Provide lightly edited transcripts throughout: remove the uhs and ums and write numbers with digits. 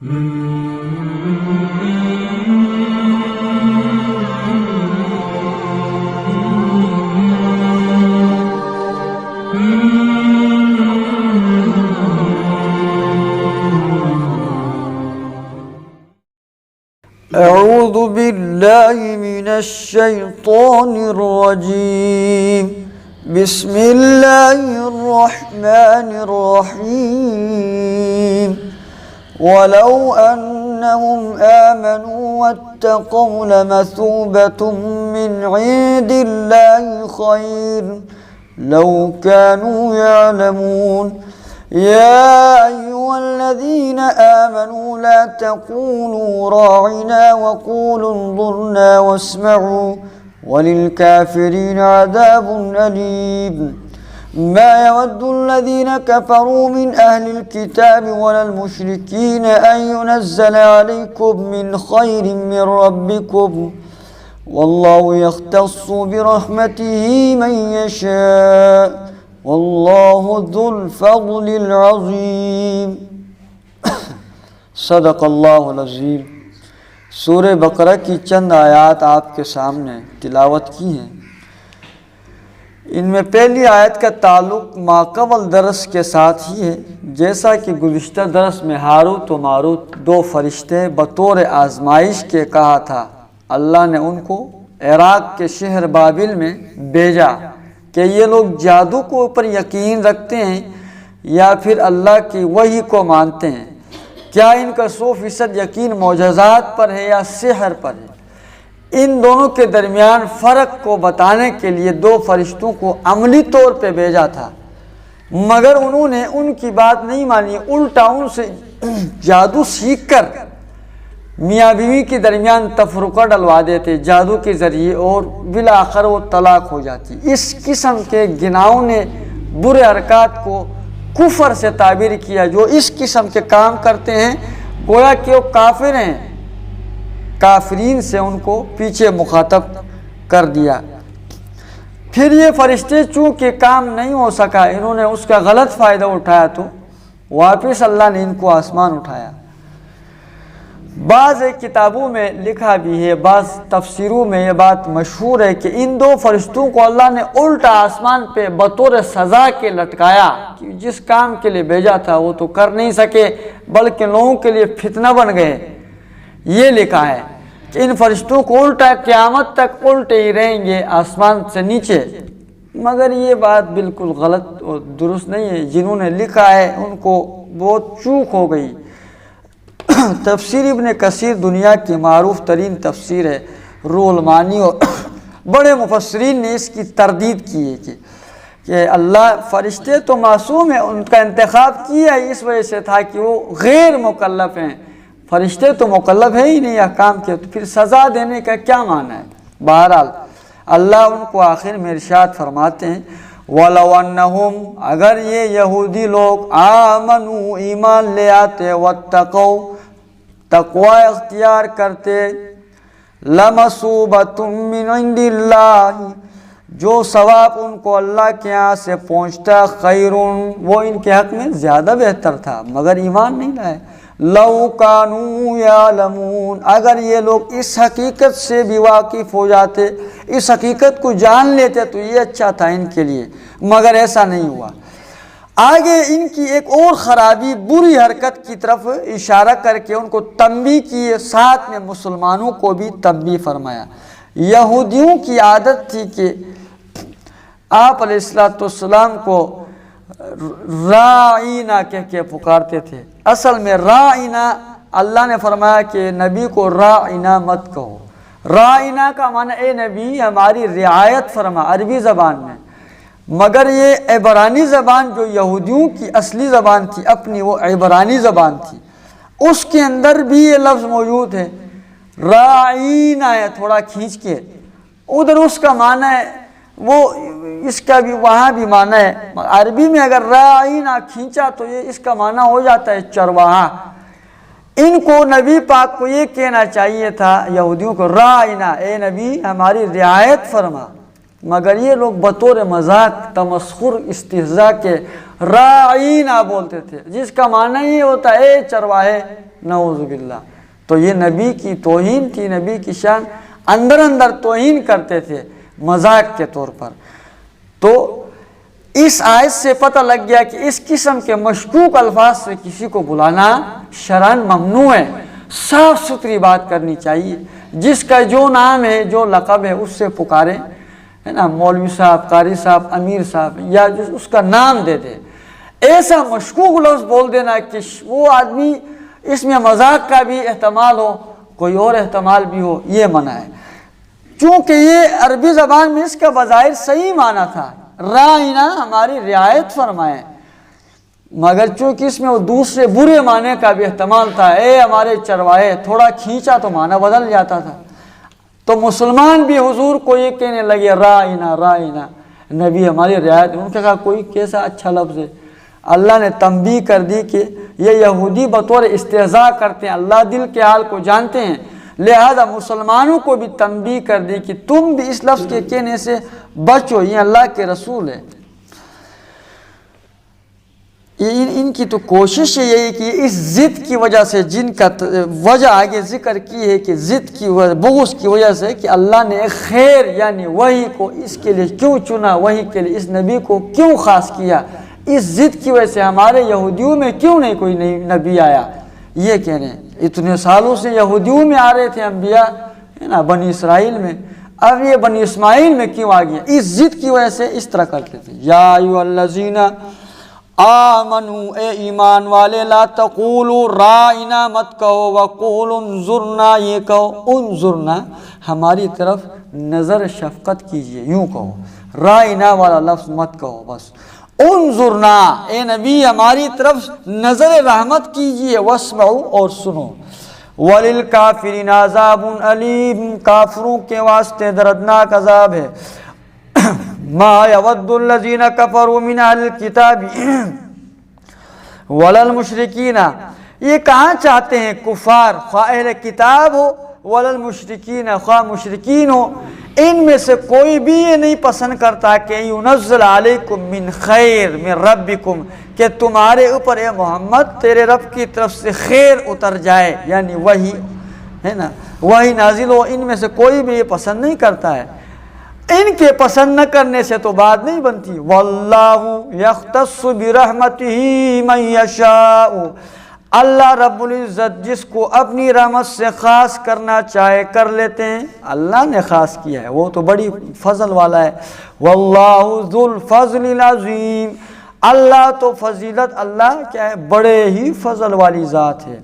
اعوذ باللہ من الشیطان الرجیم بسم اللہ الرحمن الرحیم ولو انہم آمنوا واتقوا لمثوبۃ من عند اللہ خیر لو كانوا يعلمون يا أيها الذين آمنوا لا تقولوا راعنا وقولوا انظرنا واسمعوا وللكافرين عذاب أليم ما يود الذين كفروا من أهل الكتاب ولا المشركين أن ينزل عليكم من خير من ربكم والله يختص برحمته من يشاء واللہ ذو الفضل العظیم صدق اللہ العظیم۔ سورہ بقرہ کی چند آیات آپ کے سامنے تلاوت کی ہیں۔ ان میں پہلی آیت کا تعلق ماقبل درس کے ساتھ ہی ہے۔ جیسا کہ گزشتہ درس میں ہاروت و ماروت دو فرشتے بطور آزمائش کے کہا تھا، اللہ نے ان کو عراق کے شہر بابل میں بھیجا کہ یہ لوگ جادو کو اوپر یقین رکھتے ہیں یا پھر اللہ کی وحی کو مانتے ہیں، کیا ان کا 100% یقین معجزات پر ہے یا سحر پر ہے۔ ان دونوں کے درمیان فرق کو بتانے کے لیے دو فرشتوں کو عملی طور پہ بھیجا تھا، مگر انہوں نے ان کی بات نہیں مانی، الٹا ان سے جادو سیکھ کر میاں بیوی کے درمیان تفرقہ ڈلوا دیتے جادو کے ذریعے، اور بالآخر وہ طلاق ہو جاتی۔ اس قسم کے گناہوں نے برے حرکات کو کفر سے تعبیر کیا۔ جو اس قسم کے کام کرتے ہیں گویا کہ وہ کافر ہیں، کافرین سے ان کو پیچھے مخاطب کر دیا۔ پھر یہ فرشتے چونکہ کام نہیں ہو سکا، انہوں نے اس کا غلط فائدہ اٹھایا تو واپس اللہ نے ان کو آسمان اٹھایا۔ بعض کتابوں میں لکھا بھی ہے، بعض تفسیروں میں یہ بات مشہور ہے کہ ان دو فرشتوں کو اللہ نے الٹا آسمان پہ بطور سزا کے لٹکایا، کہ جس کام کے لیے بھیجا تھا وہ تو کر نہیں سکے بلکہ لوگوں کے لیے فتنہ بن گئے۔ یہ لکھا ہے کہ ان فرشتوں کو الٹا قیامت تک الٹے ہی رہیں گے آسمان سے نیچے، مگر یہ بات بالکل غلط اور درست نہیں ہے۔ جنہوں نے لکھا ہے ان کو بہت چوک ہو گئی۔ تفسیر ابن کثیر دنیا کی معروف ترین تفسیر ہے، روح المعانی، اور بڑے مفسرین نے اس کی تردید کی ہے کہ اللہ فرشتے تو معصوم ہیں، ان کا انتخاب کیا اس وجہ سے تھا کہ وہ غیر مکلف ہیں، فرشتے تو مکلف ہیں ہی نہیں احکام کے، تو پھر سزا دینے کا کیا معنی ہے۔ بہرحال اللہ ان کو آخر میں ارشاد فرماتے ہیں وَلَوْ أَنَّهُمْ، اگر یہ یہودی لوگ آمنوا ایمان لے آتے، وَاتَّقَوْا تقوی اختیار کرتے، لَمَثُوبَةٌ مِّنْ عِنْدِ اللَّهِ، جو ثواب ان کو اللہ کے یہاں سے پہنچتا، خیرٌ، وہ ان کے حق میں زیادہ بہتر تھا، مگر ایمان نہیں لائے۔ لَوْ كَانُوا يَعْلَمُونَ، اگر یہ لوگ اس حقیقت سے بھی واقف ہو جاتے، اس حقیقت کو جان لیتے تو یہ اچھا تھا ان کے لیے، مگر ایسا نہیں ہوا۔ آگے ان کی ایک اور خرابی بری حرکت کی طرف اشارہ کر کے ان کو تنبیہ کی، ساتھ میں مسلمانوں کو بھی تنبیہ فرمایا۔ یہودیوں کی عادت تھی کہ آپ علیہ السلام کو راعینا کہہ کے پکارتے تھے۔ اصل میں راعینا، اللہ نے فرمایا کہ نبی کو راعینا مت کہو۔ راعینا کا معنی اے نبی ہماری رعایت فرما، عربی زبان میں، مگر یہ عبرانی زبان جو یہودیوں کی اصلی زبان تھی، اپنی وہ عبرانی زبان تھی، اس کے اندر بھی یہ لفظ موجود ہے، راعینا ہے تھوڑا کھینچ کے، ادھر اس کا معنی ہے وہ، اس کا بھی وہاں بھی معنی ہے۔ عربی میں اگر راعینا کھینچا تو یہ اس کا معنی ہو جاتا ہے چرواہا۔ ان کو نبی پاک کو یہ کہنا چاہیے تھا یہودیوں کو، راعینا، اے نبی ہماری رعایت فرما، مگر یہ لوگ بطور مذاق، تمسخر، استہزاء کے راعینا بولتے تھے، جس کا معنی یہ ہوتا ہے اے چرواہے، نعوذ باللہ۔ تو یہ نبی کی توہین تھی، نبی کی شان، اندر اندر توہین کرتے تھے مذاق کے طور پر۔ تو اس آیت سے پتہ لگ گیا کہ اس قسم کے مشکوک الفاظ سے کسی کو بلانا شرعاً ممنوع ہے، صاف ستھری بات کرنی چاہیے، جس کا جو نام ہے، جو لقب ہے، اس سے پکاریں، ہے نا، مولوی صاحب، قاری صاحب، امیر صاحب، یا اس کا نام دے دے۔ ایسا مشکوک لفظ بول دینا کہ وہ آدمی اس میں مذاق کا بھی احتمال ہو، کوئی اور احتمال بھی ہو، یہ منع ہے۔ چونکہ یہ عربی زبان میں اس کا بظاہر صحیح معنی تھا، رائنا ہماری رعایت فرمائے، مگر چونکہ اس میں وہ دوسرے برے معنی کا بھی احتمال تھا، اے ہمارے چروائے، تھوڑا کھینچا تو معنی بدل جاتا تھا۔ تو مسلمان بھی حضور کو یہ کہنے لگے رائنا رائنا، نبی ہماری رعایت۔ ان نے کہا کوئی کیسا اچھا لفظ ہے۔ اللہ نے تنبیہ کر دی کہ یہ یہودی بطور استہزاء کرتے ہیں، اللہ دل کے حال کو جانتے ہیں، لہذا مسلمانوں کو بھی تنبیہ کر دی کہ تم بھی اس لفظ کے کہنے سے بچو، یہ اللہ کے رسول ہے۔ ان کی تو کوشش ہے یہی کہ اس ضد کی وجہ سے، جن کا وجہ آگے ذکر کی ہے کہ ضد کی وجہ، بغض کی وجہ سے، کہ اللہ نے خیر یعنی وحی کو اس کے لیے کیوں چنا، وحی کے لیے اس نبی کو کیوں خاص کیا، اس ضد کی وجہ سے ہمارے یہودیوں میں کیوں نہیں کوئی نبی آیا، یہ کہہ رہے ہیں۔ اتنے سالوں سے یہودیوں میں آ رہے تھے انبیاء، ہے نا، بنی اسرائیل میں، اب یہ بنی اسماعیل میں کیوں آ گیا؟ اس ضد کی وجہ سے اس طرح کرتے تھے۔ یا ایھا الذین آمنوا، اے ایمان والے، لا تقولوا رائنا، مت کہو، وقولوا انظرنا، یہ کہو انظرنا، ہماری طرف نظر شفقت کیجئے، یوں کہو، رائنا والا لفظ مت کہو، بس انظرنا، اے نبی ہماری طرف نظر رحمت کیجئے، واسمعوا، اور سنو، وللکافرین عذاب علیم، کافروں کے واسطے دردناک عذاب ہے۔ ما یود الذین کفروا من اہل الکتاب ولا المشرکین، یہ کہاں چاہتے ہیں کفار، خواہ اہل کتاب ہو ولا المشرکین، خواہ مشرکین ہو، ان میں سے کوئی بھی یہ نہیں پسند کرتا کہ ینزل علیکم من خیر من ربکم، کہ تمہارے اوپر اے محمد تیرے رب کی طرف سے خیر اتر جائے، یعنی وحی، ہے نا، وحی نازل ہو، ان میں سے کوئی بھی یہ پسند نہیں کرتا ہے۔ ان کے پسند نہ کرنے سے تو بات نہیں بنتی۔ واللہ یختص برحمتہ من یشاء، اللہ رب العزت جس کو اپنی رحمت سے خاص کرنا چاہے کر لیتے ہیں، اللہ نے خاص کیا ہے، وہ تو بڑی فضل والا ہے۔ واللہ ذو الفضل العظیم، اللہ تو فضیلت، اللہ کیا ہے، بڑے ہی فضل والی ذات ہے۔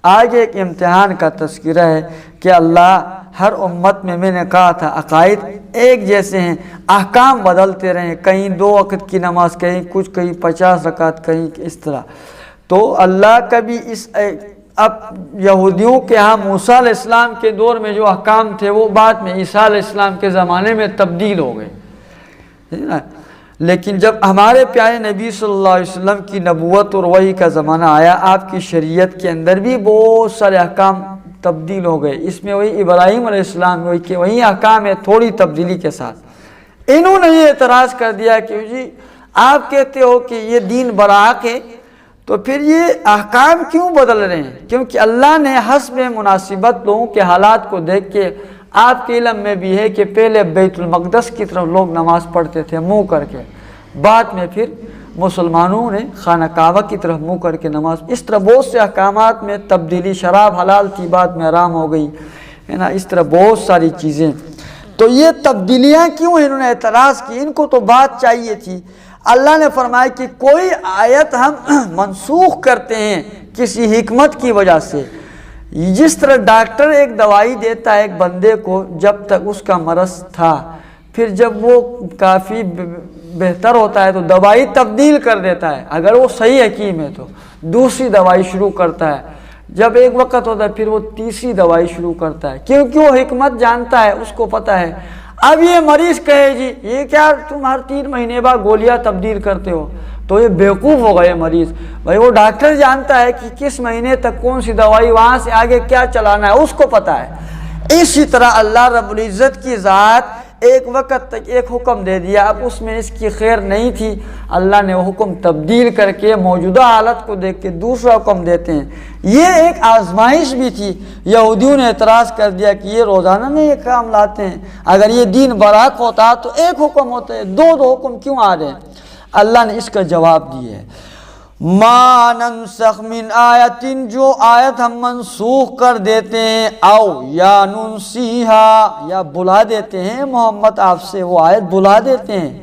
آگے ایک امتحان کا تذکرہ ہے کہ اللہ ہر امت میں نے کہا تھا عقائد ایک جیسے ہیں، احکام بدلتے رہیں، کہیں 2 وقت کی نماز، کہیں کچھ، کہیں 50 رکعت، کہیں اس طرح۔ تو اللہ کبھی اس اب یہودیوں کے ہاں موسیٰ علیہ السلام کے دور میں جو احکام تھے وہ بعد میں عیسیٰ علیہ السلام کے زمانے میں تبدیل ہو گئے، لیکن جب ہمارے پیارے نبی صلی اللہ علیہ وسلم کی نبوت اور وحی کا زمانہ آیا، آپ کی شریعت کے اندر بھی بہت سارے احکام تبدیل ہو گئے۔ اس میں وہی ابراہیم علیہ السلام وہی احکام ہے، تھوڑی تبدیلی کے ساتھ۔ انہوں نے یہ اعتراض کر دیا کہ جی آپ کہتے ہو کہ یہ دین برحق ہے، تو پھر یہ احکام کیوں بدل رہے ہیں؟ کیونکہ اللہ نے حسب مناسبت لوگوں کے حالات کو دیکھ کے، آپ کے علم میں بھی ہے کہ پہلے بیت المقدس کی طرف لوگ نماز پڑھتے تھے منہ کر کے، بعد میں پھر مسلمانوں نے خانہ کعبہ کی طرف منہ کر کے نماز، اس طرح بہت سے احکامات میں تبدیلی، شراب حلال تھی بعد میں حرام ہو گئی، ہے نا، اس طرح بہت ساری چیزیں۔ تو یہ تبدیلیاں کیوں انہوں نے اعتراض کی؟ ان کو تو بات چاہیے تھی۔ اللہ نے فرمایا کہ کوئی آیت ہم منسوخ کرتے ہیں کسی حکمت کی وجہ سے، جس طرح ڈاکٹر ایک دوائی دیتا ہے ایک بندے کو جب تک اس کا مرض تھا، پھر جب وہ کافی بہتر ہوتا ہے تو دوائی تبدیل کر دیتا ہے، اگر وہ صحیح حکیم ہے تو دوسری دوائی شروع کرتا ہے، جب ایک وقت ہوتا ہے پھر وہ تیسری دوائی شروع کرتا ہے، کیونکہ وہ حکمت جانتا ہے، اس کو پتہ ہے۔ اب یہ مریض کہے جی یہ کیا تم ہر 3 مہینے بعد گولیاں تبدیل کرتے ہو، تو یہ بیوقوف ہو گئے مریض۔ بھائی وہ ڈاکٹر جانتا ہے کہ کس مہینے تک کون سی دوائی، وہاں سے آگے کیا چلانا ہے، اس کو پتہ ہے۔ اسی طرح اللہ رب العزت کی ذات ایک وقت تک ایک حکم دے دیا، اب اس میں اس کی خیر نہیں تھی، اللہ نے وہ حکم تبدیل کر کے موجودہ حالت کو دیکھ کے دوسرا حکم دیتے ہیں۔ یہ ایک آزمائش بھی تھی۔ یہودیوں نے اعتراض کر دیا کہ یہ روزانہ میں یہ کام لاتے ہیں، اگر یہ دین برحق ہوتا تو ایک حکم ہوتا ہے، دو حکم کیوں آ رہے ہیں؟ اللہ نے اس کا جواب دیا ہے، ما ننسخ من آیت، جو آیت ہم منسوخ کر دیتے ہیں، او یا ننسیہا، یا بلا دیتے ہیں محمد آپ سے وہ آیت بلا دیتے ہیں،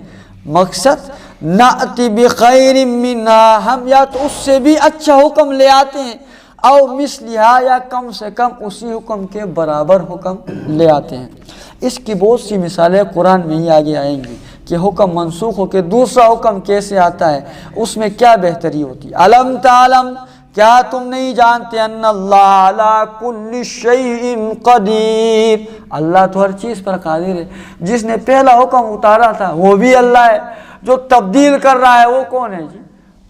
مقصد نأتی بخیر منہا، ہم یا تو اس سے بھی اچھا حکم لے آتے ہیں، او مثلہا، یا کم سے کم اسی حکم کے برابر حکم لے آتے ہیں۔ اس کی بہت سی مثالیں قرآن میں ہی آگے آئیں گی کہ حکم منسوخ ہو کے دوسرا حکم کیسے آتا ہے، اس میں کیا بہتری ہوتی ہے۔ الم تعلم، کیا تم نہیں جانتے، ان اللہ علی کل شیء قدیر، اللہ تو ہر چیز پر قادر ہے۔ جس نے پہلا حکم اتارا تھا وہ بھی اللہ ہے، جو تبدیل کر رہا ہے وہ کون ہے جی؟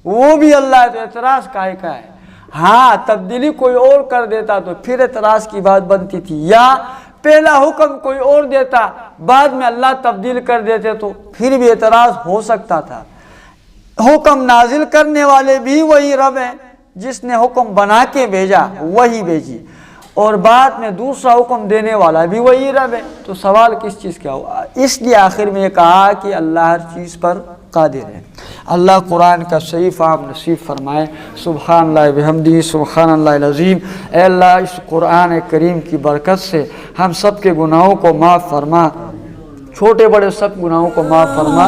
وہ بھی اللہ ہے، تو اعتراض کائے کا ہے؟ ہاں تبدیلی کوئی اور کر دیتا تو پھر اعتراض کی بات بنتی تھی، یا پہلا حکم کوئی اور دیتا بعد میں اللہ تبدیل کر دیتے تو پھر بھی اعتراض ہو سکتا تھا۔ حکم نازل کرنے والے بھی وہی رب ہیں، جس نے حکم بنا کے بھیجا وہی بھیجی، اور بعد میں دوسرا حکم دینے والا بھی وہی رب ہے، تو سوال کس چیز کا ہوا؟ اس لیے آخر میں یہ کہا کہ اللہ ہر چیز پر قادر ہے۔ اللہ قرآن کا صحیح فہم نصیب فرمائے۔ سبحان اللہ بحمدہ، سبحان اللہ العظیم۔ اے اللہ اس قرآن کریم کی برکت سے ہم سب کے گناہوں کو معاف فرما، چھوٹے بڑے سب گناہوں کو معاف فرما۔